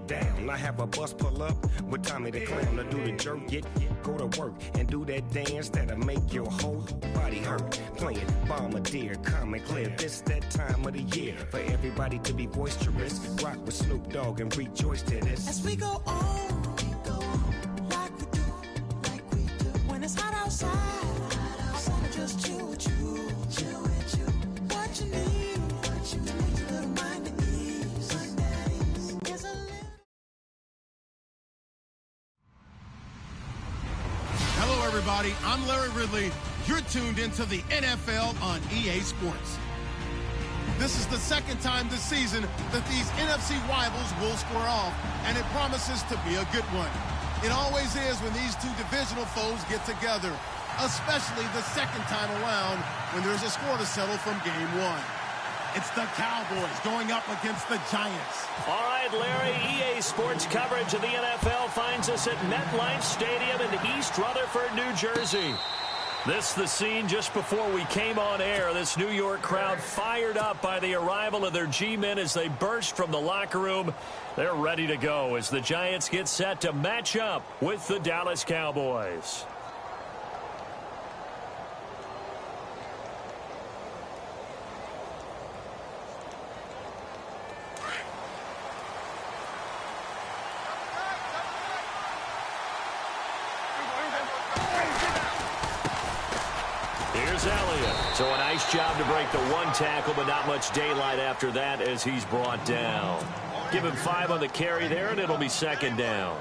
Down. I have a bus pull up with Tommy the Clown to do the jerk, go to work and do that dance that'll make your whole body hurt. Playing Bombardier, Comic Clear, this that time of the year for everybody to be boisterous. Rock with Snoop Dogg and rejoice to this. As we go on, like we do, when it's hot outside. I wanna just chill with you. What you need, a little mind at ease. Hello, everybody. I'm Larry Ridley. You're tuned into the NFL on EA Sports. This is the second time this season that these NFC rivals will square off, and it promises to be a good one. It always is when these two divisional foes get together, especially the second time around when there's a score to settle from game one. It's the Cowboys going up against the Giants. All right, Larry, EA Sports coverage of the NFL finds us at MetLife Stadium in East Rutherford, New Jersey. This is the scene just before we came on air. This New York crowd fired up by the arrival of their G-men as they burst from the locker room. They're ready to go as the Giants get set to match up with the Dallas Cowboys. So a nice job to break the one tackle, but not much daylight after that as he's brought down. Give him 5 on the carry there, and it'll be second down.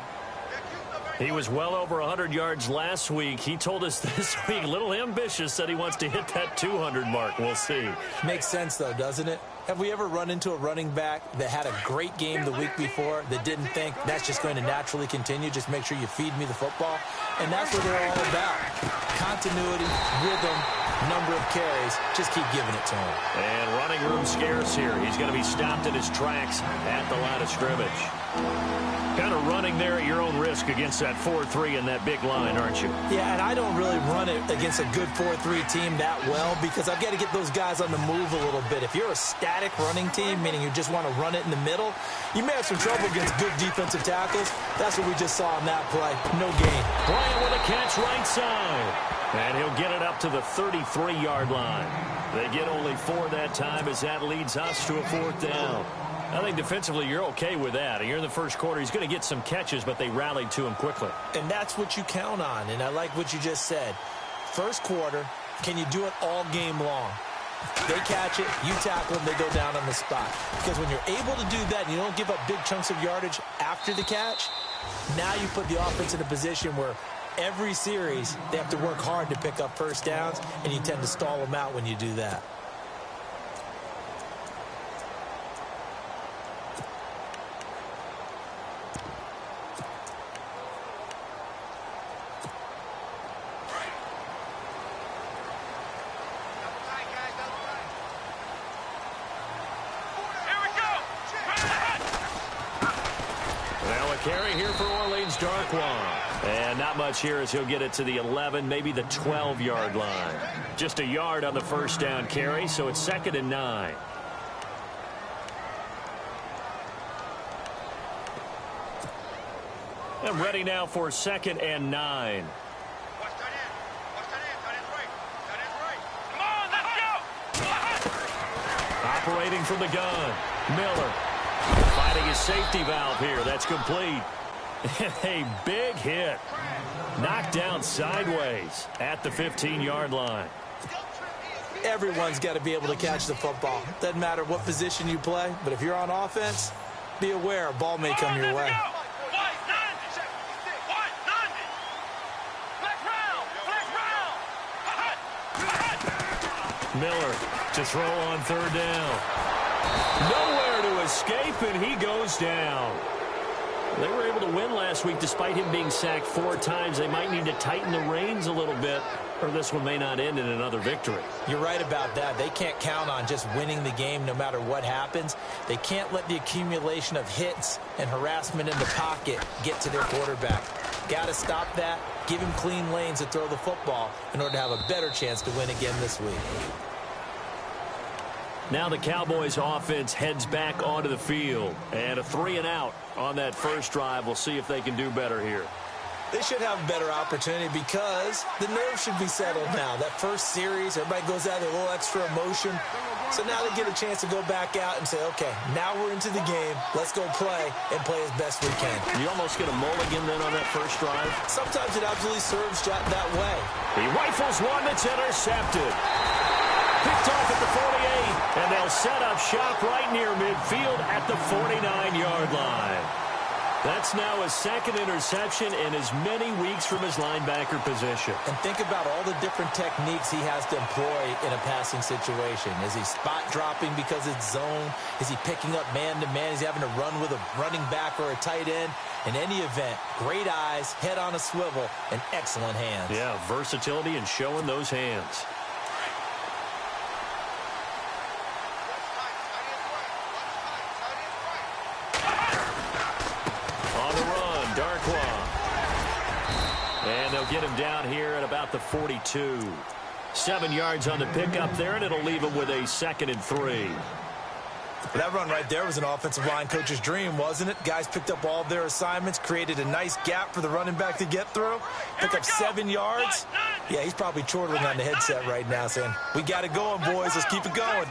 He was well over 100 yards last week. He told us this week, a little ambitious, said he wants to hit that 200 mark. We'll see. Makes sense, though, doesn't it? Have we ever run into a running back that had a great game the week before that didn't think that's just going to naturally continue? Just make sure you feed me the football. And that's what they're all about. Continuity, rhythm, number of carries. Just keep giving it to him. And running room scarce here. He's going to be stopped in his tracks at the line of scrimmage. Kind of running there at your own risk against that 4-3 and that big line, aren't you? Yeah, and I don't really run it against a good 4-3 team that well because I've got to get those guys on the move a little bit. If you're a static running team, meaning you just want to run it in the middle, you may have some trouble against good defensive tackles. That's what we just saw on that play. No gain. Bryant with a catch right side. And he'll get it up to the 33-yard line. They get only 4 that time as that leads us to a 4th down. I think defensively you're okay with that. You're in the first quarter. He's going to get some catches, but they rallied to him quickly. And that's what you count on, and I like what you just said. First quarter, can you do it all game long? They catch it, you tackle them, they go down on the spot. Because when you're able to do that and you don't give up big chunks of yardage after the catch, now you put the offense in a position where every series they have to work hard to pick up first downs, and you tend to stall them out when you do that. Carry here for Orleans Darkwa. And not much here as he'll get it to the 11, maybe the 12-yard line. Just a yard on the first down carry, so it's 2nd and 9. And ready now for 2nd and 9. Operating from the gun, Miller. Finding his safety valve here. That's complete. A big hit. Knocked down sideways at the 15-yard line. Everyone's got to be able to catch the football. Doesn't matter what position you play, but if you're on offense, be aware a ball may come your way. Miller to throw on 3rd down. Nowhere to escape, and he goes down. They were able to win last week despite him being sacked 4 times. They might need to tighten the reins a little bit, or this one may not end in another victory. You're right about that. They can't count on just winning the game no matter what happens. They can't let the accumulation of hits and harassment in the pocket get to their quarterback. Got to stop that. Give him clean lanes to throw the football in order to have a better chance to win again this week. Now the Cowboys offense heads back onto the field. And a 3-and-out on that first drive. We'll see if they can do better here. They should have a better opportunity because the nerves should be settled now. That first series, everybody goes out with a little extra emotion. So now they get a chance to go back out and say, okay, now we're into the game. Let's go play and play as best we can. You almost get a mulligan then on that first drive. Sometimes it absolutely serves that way. He rifles one that's intercepted. Picked off at the 48, and they'll set up shop right near midfield at the 49-yard line. That's now his second interception in as many weeks from his linebacker position. And think about all the different techniques he has to employ in a passing situation. Is he spot dropping because it's zone? Is he picking up man-to-man? Is he having to run with a running back or a tight end? In any event, great eyes, head on a swivel, and excellent hands. Yeah, versatility and showing those hands. And they'll get him down here at about the 42. 7 yards on the pickup there, and it'll leave him with a 2nd and 3. That run right there was an offensive line coach's dream, wasn't it? Guys picked up all of their assignments, created a nice gap for the running back to get through. Pick up 7 yards. Yeah, he's probably chortling on the headset right now saying, we got it going, boys. Let's keep it going.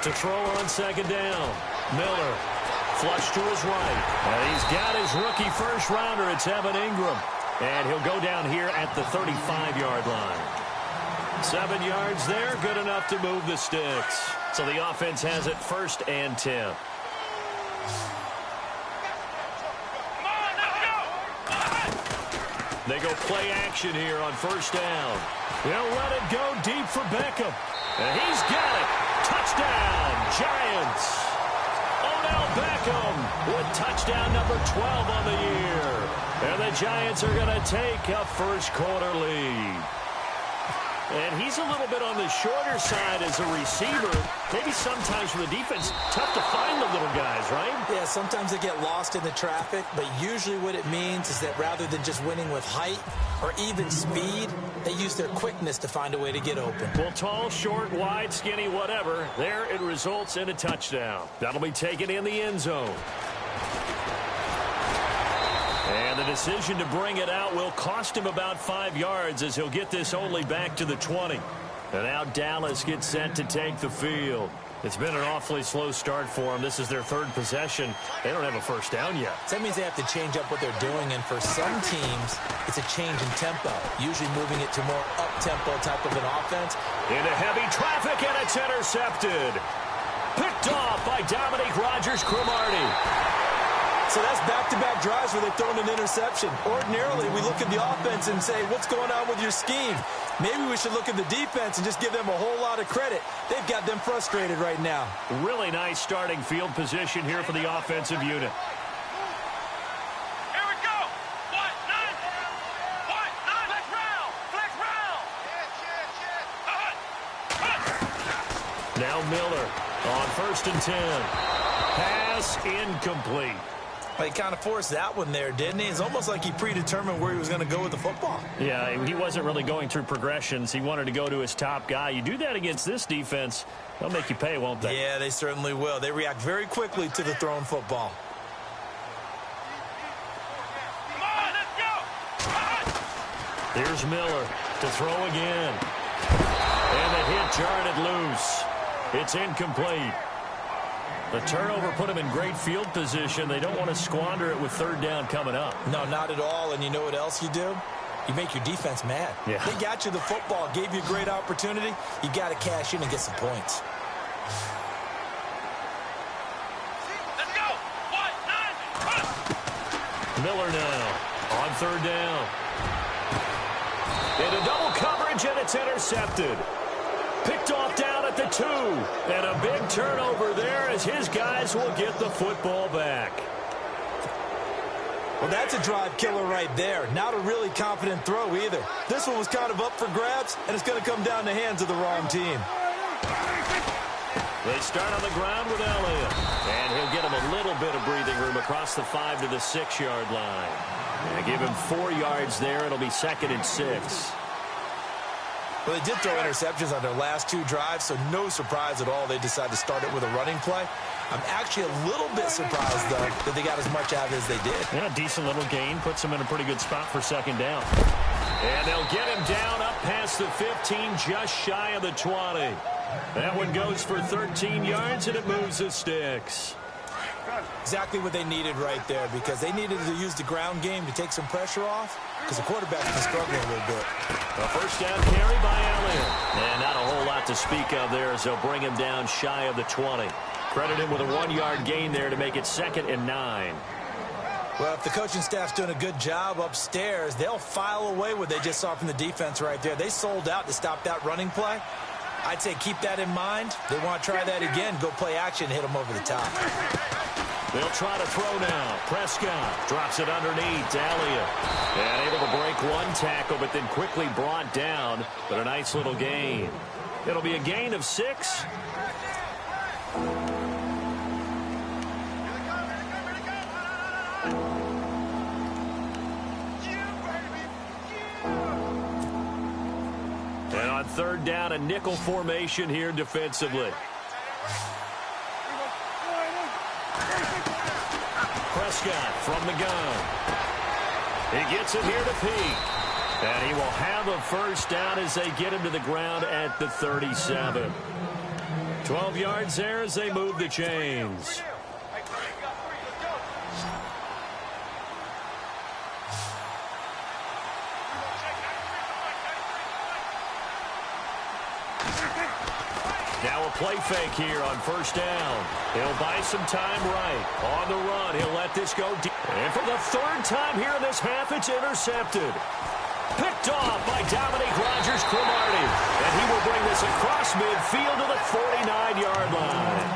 To throw on 2nd down. Miller, flush to his right. And he's got his rookie first-rounder. It's Evan Ingram. And he'll go down here at the 35-yard line. 7 yards there, good enough to move the sticks. So the offense has it 1st and 10. They go play action here on 1st down. They'll let it go deep for Beckham. And he's got it. Touchdown, Giants. Odell Beckham with touchdown number 12 on the year. And the Giants are going to take a first-quarter lead. And he's a little bit on the shorter side as a receiver. Maybe sometimes for the defense, tough to find the little guys, right? Yeah, sometimes they get lost in the traffic, but usually what it means is that rather than just winning with height or even speed, they use their quickness to find a way to get open. Well, tall, short, wide, skinny, whatever, there it results in a touchdown. That'll be taken in the end zone. And the decision to bring it out will cost him about 5 yards as he'll get this only back to the 20. And now Dallas gets set to take the field. It's been an awfully slow start for them. This is their 3rd possession. They don't have a first down yet. So that means they have to change up what they're doing, and for some teams, it's a change in tempo, usually moving it to more up-tempo type of an offense. Into heavy traffic, and it's intercepted. Picked off by Dominique Rodgers-Cromartie. So that's back-to-back drives where they've thrown an interception. Ordinarily, we look at the offense and say, what's going on with your scheme? Maybe we should look at the defense and just give them a whole lot of credit. They've got them frustrated right now. Really nice starting field position here for the offensive unit. Here we go. What? Nine. Flex round. Now Miller on 1st and 10. Pass incomplete. Well, he kind of forced that one there, didn't he? It's almost like he predetermined where he was going to go with the football. Yeah, he wasn't really going through progressions. He wanted to go to his top guy. You do that against this defense, they'll make you pay, won't they? Yeah, they certainly will. They react very quickly to the thrown football. Come on, let's go. Here's Miller to throw again. And the hit jarred it loose. It's incomplete. The turnover put him in great field position. They don't want to squander it with 3rd down coming up. No, not at all. And you know what else you do? You make your defense mad. Yeah. They got you the football, gave you a great opportunity. You got to cash in and get some points. Let's go. Miller now on 3rd down. Into double coverage, and it's intercepted. Picked off down at the 2. And a big turnover there as his guys will get the football back. Well, that's a drive killer right there. Not a really confident throw either. This one was kind of up for grabs, and it's going to come down the hands of the wrong team. They start on the ground with Elliott. And he'll get him a little bit of breathing room across the 5 to the 6-yard line. And give him 4 yards there. It'll be 2nd and 6. Well, they did throw interceptions on their last 2 drives, so no surprise at all they decided to start it with a running play. I'm actually a little bit surprised, though, that they got as much out of it as they did. Yeah, decent little gain. Puts them in a pretty good spot for 2nd down. And they'll get him down up past the 15, just shy of the 20. That one goes for 13 yards, and it moves the sticks. Exactly what they needed right there, because they needed to use the ground game to take some pressure off, because the quarterback's been struggling a little bit. A first down carry by Elliott. And not a whole lot to speak of there as they'll bring him down shy of the 20. Credit him with a 1-yard gain there to make it 2nd and 9. Well, if the coaching staff's doing a good job upstairs, they'll file away what they just saw from the defense right there. They sold out to stop that running play. I'd say keep that in mind. They want to try that again, go play action, hit them over the top. They'll try to throw now. Prescott drops it underneath to Elliott. And able to break 1 tackle, but then quickly brought down. But a nice little gain. It'll be a gain of 6. And on 3rd down, a nickel formation here defensively. Prescott from the gun. He gets it here to Peake. And he will have a first down as they get him to the ground at the 37. 12 yards there as they move the chains. Now a play fake here on 1st down. He'll buy some time right. On the run, he'll let this go deep. And for the 3rd time here in this half, it's intercepted. Picked off by Dominique Rodgers-Cromartie. And he will bring this across midfield to the 49-yard line.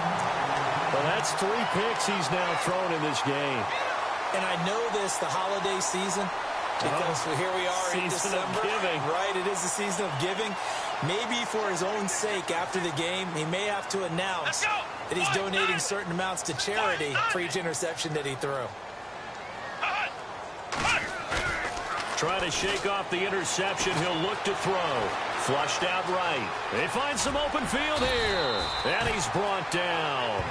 Well, that's 3 picks he's now thrown in this game. And I know this, the holiday season, because here we are in December. Season of giving. Right, it is the season of giving. Maybe for his own sake after the game, he may have to announce that he's donating certain amounts to charity for each interception that he threw. Trying to shake off the interception. He'll look to throw. Flushed out right. They find some open field here. And he's brought down.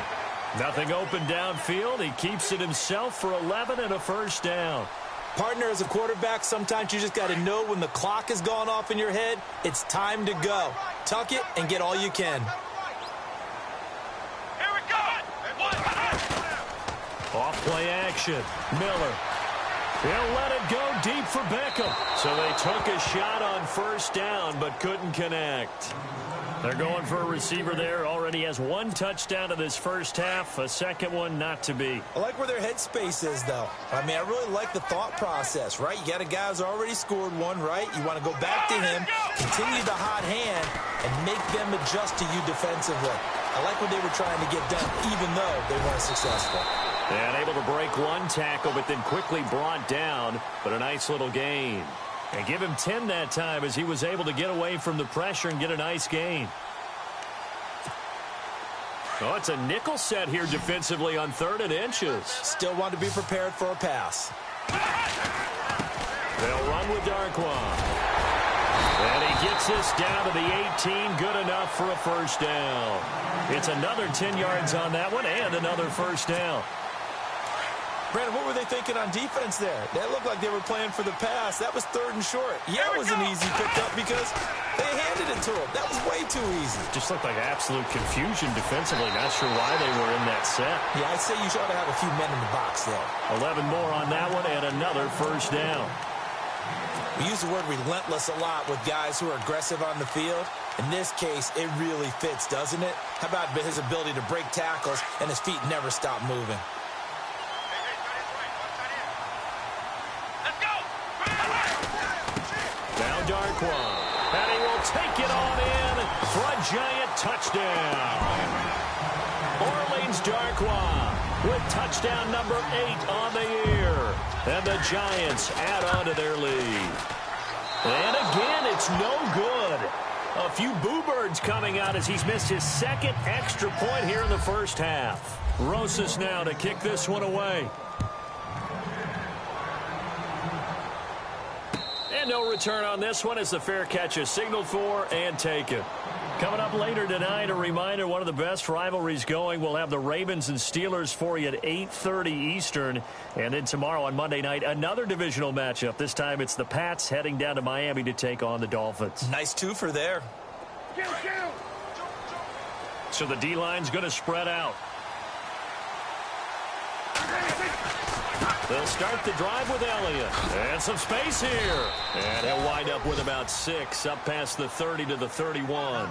Nothing open downfield. He keeps it himself for 11 and a first down. Partner, as a quarterback, sometimes you just got to know when the clock has gone off in your head, it's time to go. Tuck it and get all you can. Here we go. Off play action. Miller. He'll let it go deep for Beckham. So they took a shot on 1st down but couldn't connect. They're going for a receiver there. Already has 1 touchdown in this first half. A 2nd one not to be. I like where their headspace is, though. I mean, I really like the thought process, right? You got a guy who's already scored 1, right? You want to go back to him, continue the hot hand, and make them adjust to you defensively. I like what they were trying to get done, even though they weren't successful. And able to break 1 tackle, but then quickly brought down. But a nice little gain. And give him 10 that time as he was able to get away from the pressure and get a nice gain. Oh, it's a nickel set here defensively on 3rd and inches. Still want to be prepared for a pass. They'll run with Darquan. And he gets this down to the 18. Good enough for a first down. It's another 10 yards on that one and another first down. Brandon, what were they thinking on defense there? That looked like they were playing for the pass. That was 3rd and short. Yeah, it was an easy pickup because they handed it to him. That was way too easy. Just looked like absolute confusion defensively. Not sure why they were in that set. Yeah, I'd say you ought to have a few men in the box there. 11 more on that one and another first down. We use the word relentless a lot with guys who are aggressive on the field. In this case, it really fits, doesn't it? How about his ability to break tackles and his feet never stop moving? Now Darquan. And he will take it on in for a giant touchdown. Orleans Darquan with touchdown number 8 on the year. And the Giants add on to their lead. And again, it's no good. A few boo birds coming out as he's missed his second extra point here in the first half. Rosas now to kick this one away. And no return on this one as the fair catch is signaled for and taken. Coming up later tonight, a reminder, one of the best rivalries going. We'll have the Ravens and Steelers for you at 8:30 Eastern. And then tomorrow on Monday night, another divisional matchup. This time it's the Pats heading down to Miami to take on the Dolphins. Nice twofer there. So the D-line's going to spread out. They'll start the drive with Elliott. And some space here. And he'll wind up with about 6, up past the 30 to the 31.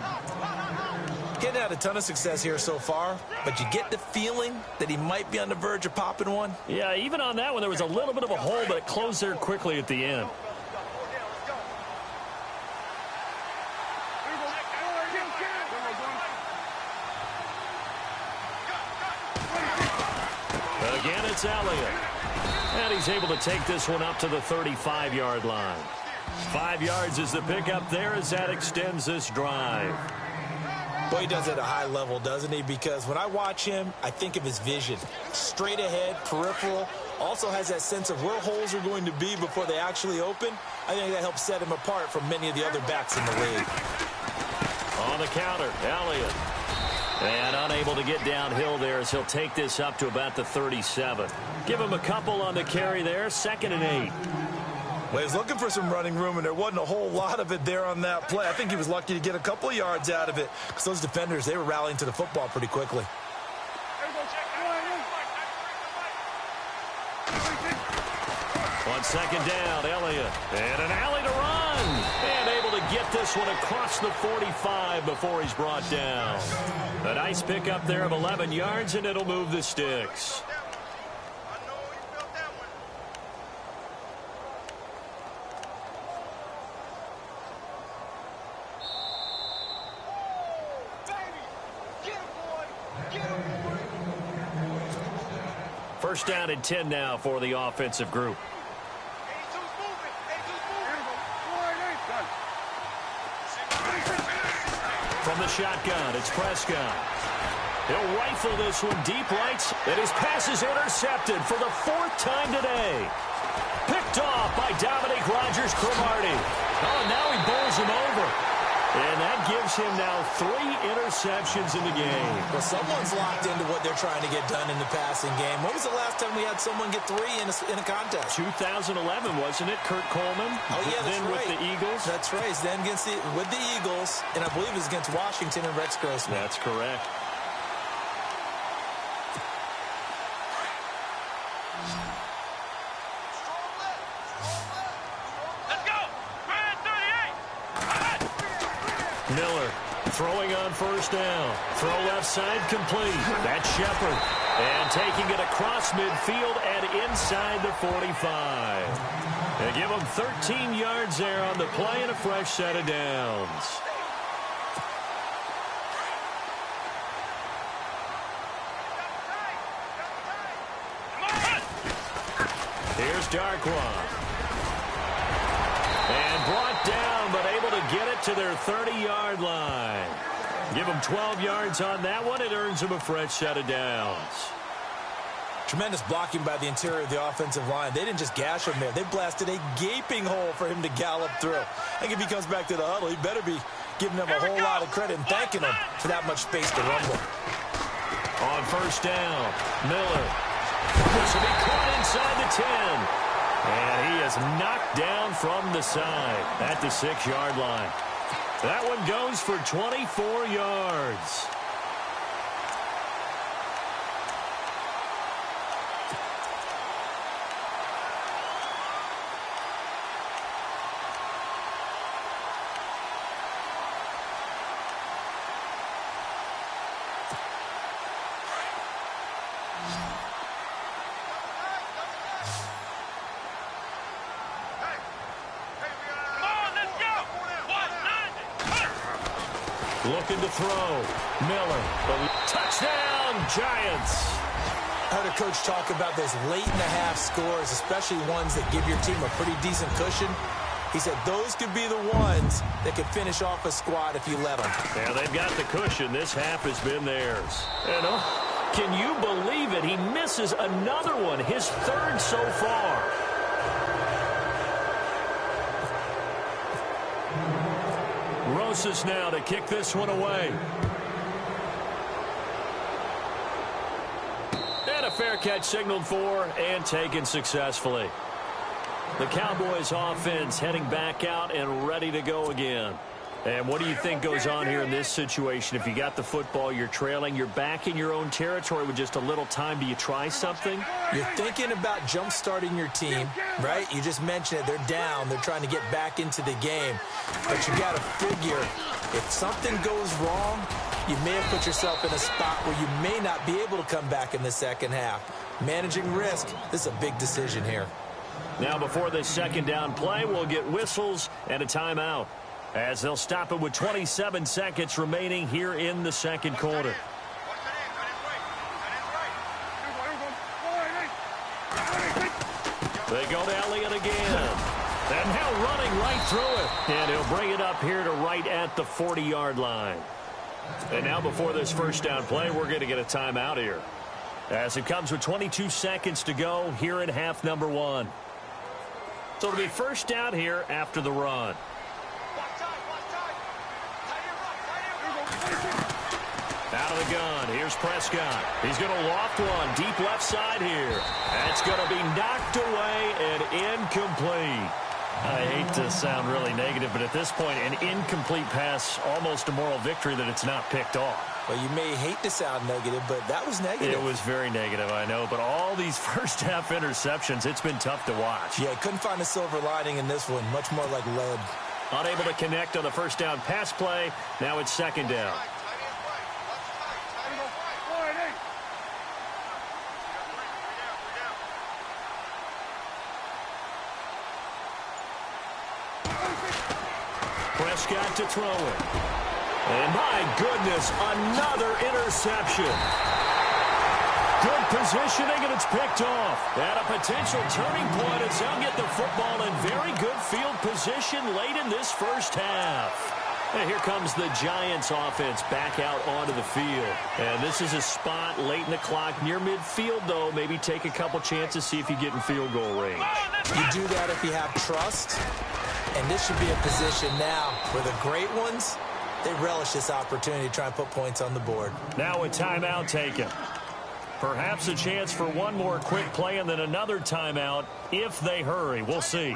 Getting had a ton of success here so far, but you get the feeling that he might be on the verge of popping one. Yeah, even on that one, there was a little bit of a hole, but it closed there quickly at the end. Again, it's Elliott. And he's able to take this one up to the 35-yard line. 5 yards is the pickup there as that extends this drive. Boy, he does it at a high level, doesn't he? Because when I watch him, I think of his vision. Straight ahead, peripheral. Also has that sense of where holes are going to be before they actually open. I think that helps set him apart from many of the other backs in the league. On the counter, Elliott. And unable to get downhill there as he'll take this up to about the 37. Give him a couple on the carry there, 2nd and 8. Well, he was looking for some running room, and there wasn't a whole lot of it there on that play. I think he was lucky to get a couple of yards out of it because those defenders, they were rallying to the football pretty quickly. On 2nd down, Elliott. And an alley to run. And able to get this one across the 45 before he's brought down. A nice pickup there of 11 yards, and it'll move the sticks. First down and 10 now for the offensive group. From the shotgun, it's Prescott. He'll rifle this one deep right, and his pass is intercepted for the 4th time today. Picked off by Dominique Rodgers-Cromartie. Oh, now he bowls him over. And that gives him now 3 interceptions in the game. Well, someone's locked into what they're trying to get done in the passing game. When was the last time we had someone get 3 in a contest? 2011, wasn't it? Kurt Coleman. Oh, yeah, that's then right. With the Eagles. That's right. Then with the Eagles, and I believe it was against Washington and Rex Grossman. That's correct. Miller throwing on first down. Throw left side complete. That's Shepard. And taking it across midfield and inside the 45. They give him 13 yards there on the play and a fresh set of downs. Here's Darkwa. And brought down, but able to get it to their 30-yard line. Give them 12 yards on that one. It earns them a fresh set of downs. Tremendous blocking by the interior of the offensive line. They didn't just gash him there. They blasted a gaping hole for him to gallop through. I think if he comes back to the huddle, he better be giving them a whole lot of credit and thanking them for that much space to rumble. On first down, Miller. This will be caught inside the 10. And he is knocked down from the side at the 6-yard line. That one goes for 24 yards. Looking to throw. Miller. Touchdown, Giants. I heard a coach talk about those late-in-the-half scores, especially ones that give your team a pretty decent cushion. He said those could be the ones that could finish off a squad if you let them. Yeah, they've got the cushion. This half has been theirs. And can you believe it? He misses another one, his third so far. Rosas now to kick this one away. And a fair catch signaled for and taken successfully. The Cowboys offense heading back out and ready to go again. And what do you think goes on here in this situation? If you got the football, you're trailing, you're back in your own territory with just a little time. Do you try something? You're thinking about jump-starting your team, right? You just mentioned it. They're down. They're trying to get back into the game. But you got to figure, if something goes wrong, you may have put yourself in a spot where you may not be able to come back in the second half. Managing risk, this is a big decision here. Now before this second down play, we'll get whistles and a timeout, as they'll stop it with 27 seconds remaining here in the second quarter. They go to Elliott again. And now running right through it. And he'll bring it up here to right at the 40-yard line. And now before this first down play, we're going to get a timeout here, as it comes with 22 seconds to go here in half number one. So it'll be first down here after the run. Out of the gun, here's Prescott. He's going to loft one deep left side here. That's going to be knocked away and incomplete. I hate to sound really negative, but at this point, an incomplete pass, almost a moral victory that it's not picked off. Well, you may hate to sound negative, but that was negative. It was very negative, I know. But all these first-half interceptions, it's been tough to watch. Yeah, couldn't find a silver lining in this one. Much more like lead. Unable to connect on the first down pass play. Now it's second down. Prescott to throw it. And my goodness, another interception. Good positioning, and it's picked off. At a potential turning point as they'll get the football in very good field position late in this first half. And here comes the Giants offense back out onto the field. And this is a spot late in the clock near midfield, though. Maybe take a couple chances, see if you get in field goal range. You do that if you have trust. And this should be a position now where the great ones, they relish this opportunity to try and put points on the board. Now a timeout taken. Perhaps a chance for one more quick play and then another timeout if they hurry. We'll see.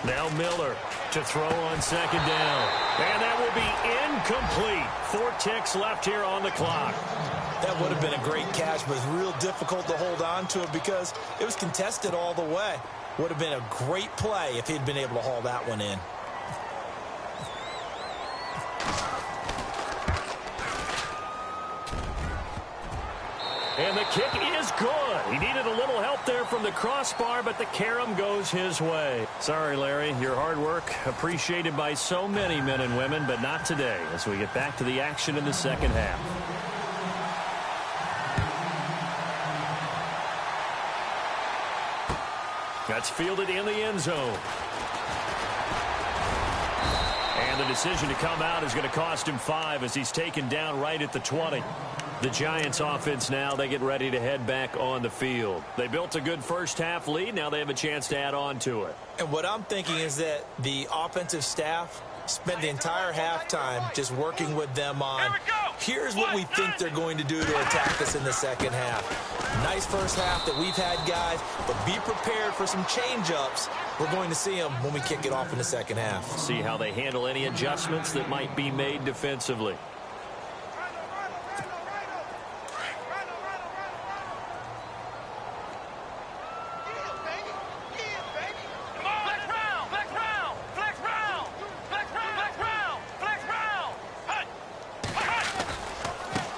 Now Miller to throw on second down. And that will be incomplete. 4 ticks left here on the clock. That would have been a great catch, but it's real difficult to hold on to it because it was contested all the way. Would have been a great play if he'd been able to haul that one in. And the kick is good. He needed a little help there from the crossbar, but the carom goes his way. Sorry, Larry, your hard work appreciated by so many men and women, but not today as we get back to the action in the second half. That's fielded in the end zone. And the decision to come out is going to cost him 5 as he's taken down right at the 20. The Giants offense now, they get ready to head back on the field. They built a good first half lead. Now they have a chance to add on to it. And what I'm thinking is that the offensive staff spent the entire halftime just working with them on, here's what we think they're going to do to attack us in the second half. Nice first half that we've had, guys, but be prepared for some change-ups. We're going to see them when we kick it off in the second half. See how they handle any adjustments that might be made defensively.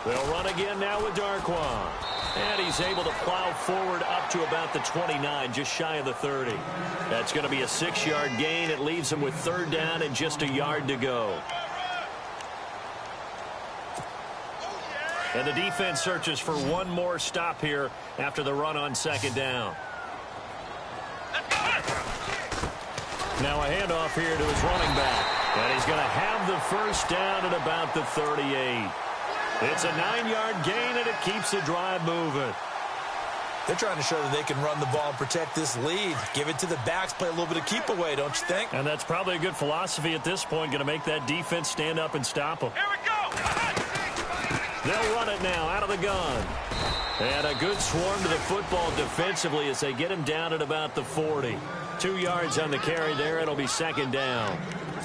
They'll run again now with Darquan. And he's able to plow forward up to about the 29, just shy of the 30. That's going to be a 6-yard gain. It leaves him with third down and just a yard to go. And the defense searches for one more stop here after the run on second down. Now a handoff here to his running back. And he's going to have the first down at about the 38. It's a 9-yard gain, and it keeps the drive moving. They're trying to show that they can run the ball and protect this lead. Give it to the backs, play a little bit of keep away, don't you think? And that's probably a good philosophy at this point, going to make that defense stand up and stop them. Here we go. They'll run it now out of the gun. And a good swarm to the football defensively as they get him down at about the 40. 2 yards on the carry there. It'll be second down.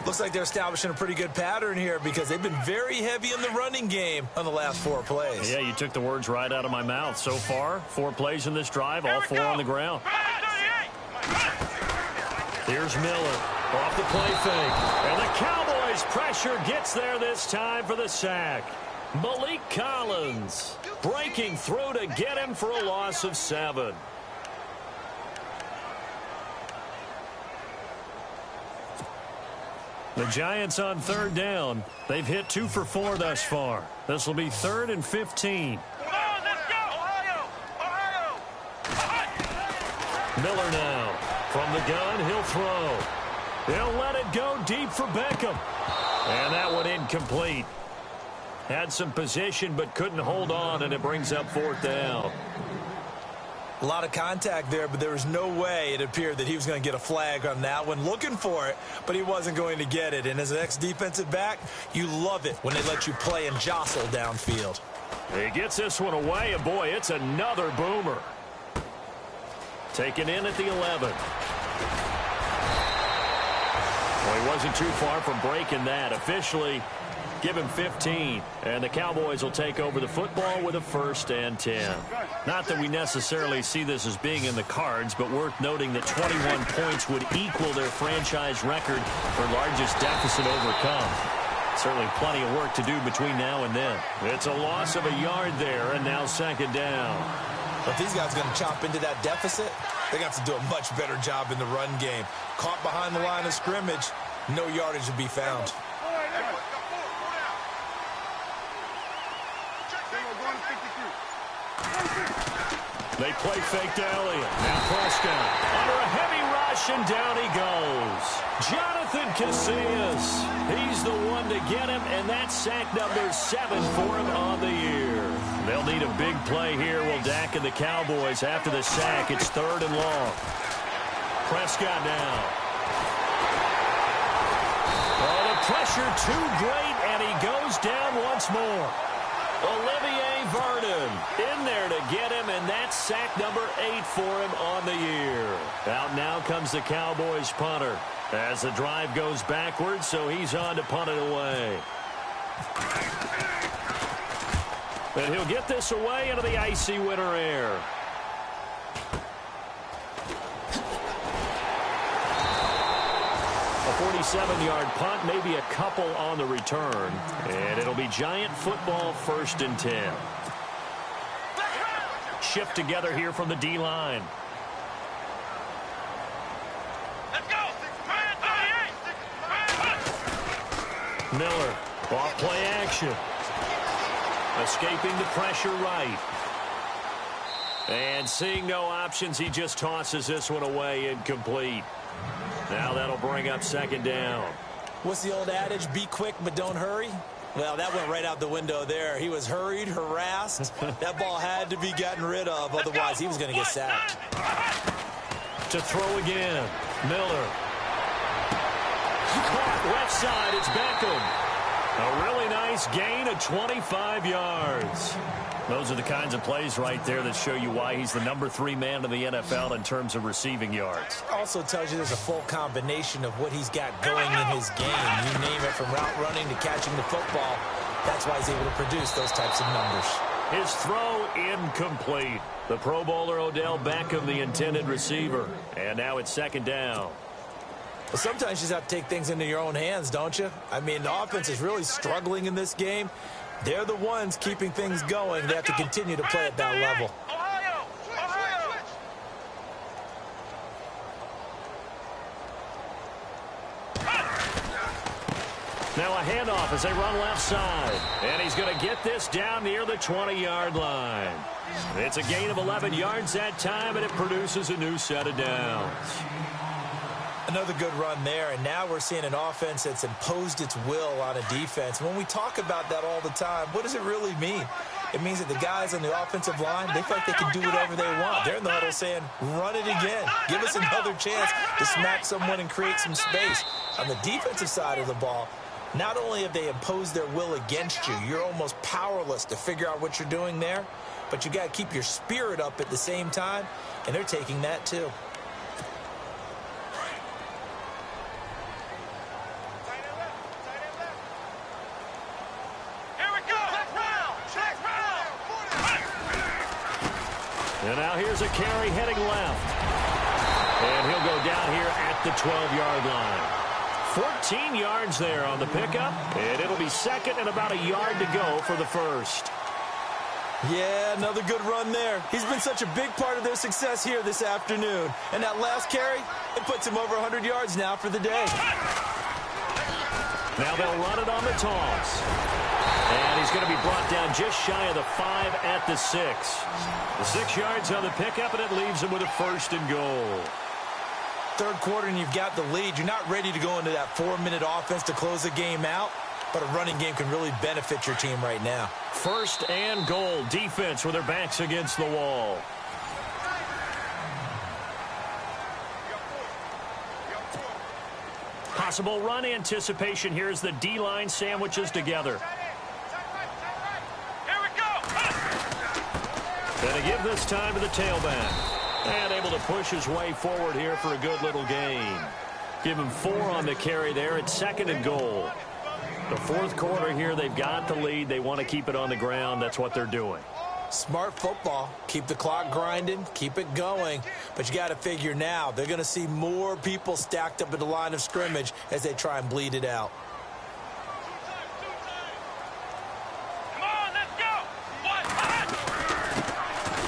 Looks like they're establishing a pretty good pattern here because they've been very heavy in the running game on the last 4 plays. Yeah, you took the words right out of my mouth. So far, 4 plays in this drive, all 4 on the ground. Here's Miller off the play fake. And the Cowboys pressure gets there this time for the sack. Malik Collins breaking through to get him for a loss of 7. The Giants on 3rd down. They've hit 2 for 4 thus far. This will be 3rd and 15. Miller now. From the gun, he'll throw. He'll let it go deep for Beckham. And that one incomplete. Had some position but couldn't hold on, and it brings up 4th down. A lot of contact there, but there was no way it appeared that he was going to get a flag on that one. Looking for it, but he wasn't going to get it. And as an ex-defensive back, you love it when they let you play and jostle downfield. He gets this one away, and boy, it's another boomer. Taken in at the 11. Well, he wasn't too far from breaking that. Officially, give him 15, and the Cowboys will take over the football with a 1st and 10. Not that we necessarily see this as being in the cards, but worth noting that 21 points would equal their franchise record for largest deficit overcome. Certainly plenty of work to do between now and then. It's a loss of a yard there, and now 2nd down. But these guys are going to chop into that deficit. They got to do a much better job in the run game. Caught behind the line of scrimmage, no yardage to be found. They play fake to Elliott. Now Prescott under a heavy rush, and down he goes. Jonathan Casillas. He's the one to get him, and that's sack number 7 for him on the year. They'll need a big play here. Will Dak and the Cowboys after the sack. It's 3rd and long. Prescott now. Oh, the pressure too great, and he goes down once more. Olivier Vernon in there to get him, and that's sack number 8 for him on the year. Out now comes the Cowboys punter as the drive goes backwards, so he's on to punt it away. And he'll get this away into the icy winter air. A 47-yard punt, maybe a couple on the return. And it'll be Giant football, 1st and 10. Shift together here from the D-line. Let's go. Miller, off play action. Escaping the pressure right. And seeing no options, he just tosses this one away, incomplete. Now that'll bring up 2nd down. What's the old adage? Be quick, but don't hurry. Well, that went right out the window there. He was hurried, harassed. That ball had to be gotten rid of. Otherwise, he was going to get sacked. To throw again. Miller. Caught left side. It's Beckham. A really nice gain of 25 yards. Those are the kinds of plays right there that show you why he's the number 3 man in the NFL in terms of receiving yards. Also tells you there's a full combination of what he's got going in his game. You name it, from route running to catching the football. That's why he's able to produce those types of numbers. His throw incomplete. The Pro Bowler Odell Beckham, the intended receiver. And now it's 2nd down. But sometimes you just have to take things into your own hands, don't you? I mean, the offense is really struggling in this game. They're the ones keeping things going. They have to continue to play at that level. Now a handoff as they run left side. And he's going to get this down near the 20-yard line. It's a gain of 11 yards that time, and it produces a new set of downs. Another good run there, and now we're seeing an offense that's imposed its will on a defense. When we talk about that all the time, what does it really mean? It means that the guys on the offensive line, they feel like they can do whatever they want. They're in the huddle saying, run it again. Give us another chance to smack someone and create some space. On the defensive side of the ball, not only have they imposed their will against you, you're almost powerless to figure out what you're doing there, but you got to keep your spirit up at the same time, and they're taking that too. And now here's a carry heading left. And he'll go down here at the 12-yard line. 14 yards there on the pickup. And it'll be second and about a yard to go for the first. Yeah, another good run there. He's been such a big part of their success here this afternoon. And that last carry, it puts him over 100 yards now for the day. Now they'll run it on the toss. And he's going to be brought down just shy of the 5 at the 6. The 6 yards on the pickup, and it leaves him with a first and goal. Third quarter, and you've got the lead. You're not ready to go into that 4-minute offense to close the game out, but a running game can really benefit your team right now. First and goal. Defense with their backs against the wall. Possible run anticipation here as the D-line sandwiches together. And a give this time to the tailback. And able to push his way forward here for a good little gain. Give him 4 on the carry there. It's second and goal. The fourth quarter here, they've got the lead. They want to keep it on the ground. That's what they're doing. Smart football. Keep the clock grinding. Keep it going. But you got to figure now, they're going to see more people stacked up at the line of scrimmage as they try and bleed it out.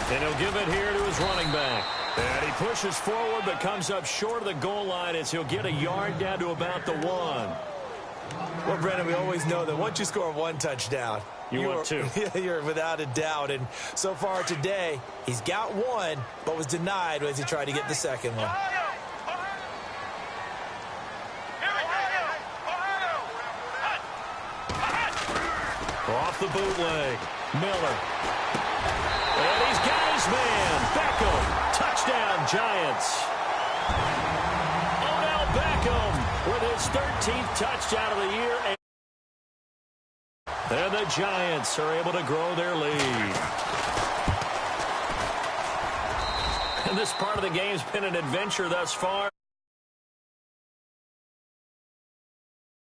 And he'll give it here to his running back. And he pushes forward but comes up short of the goal line as he'll get a yard down to about the 1. Well, Brennan, we always know that once you score 1 touchdown, you want 2. You're without a doubt. And so far today, he's got 1, but was denied as he tried to get the second one. Off the bootleg. Miller. And he's got his man. Beckham. Touchdown, Giants. Odell Beckham with his 13th touchdown of the year. And the Giants are able to grow their lead. And this part of the game's been an adventure thus far.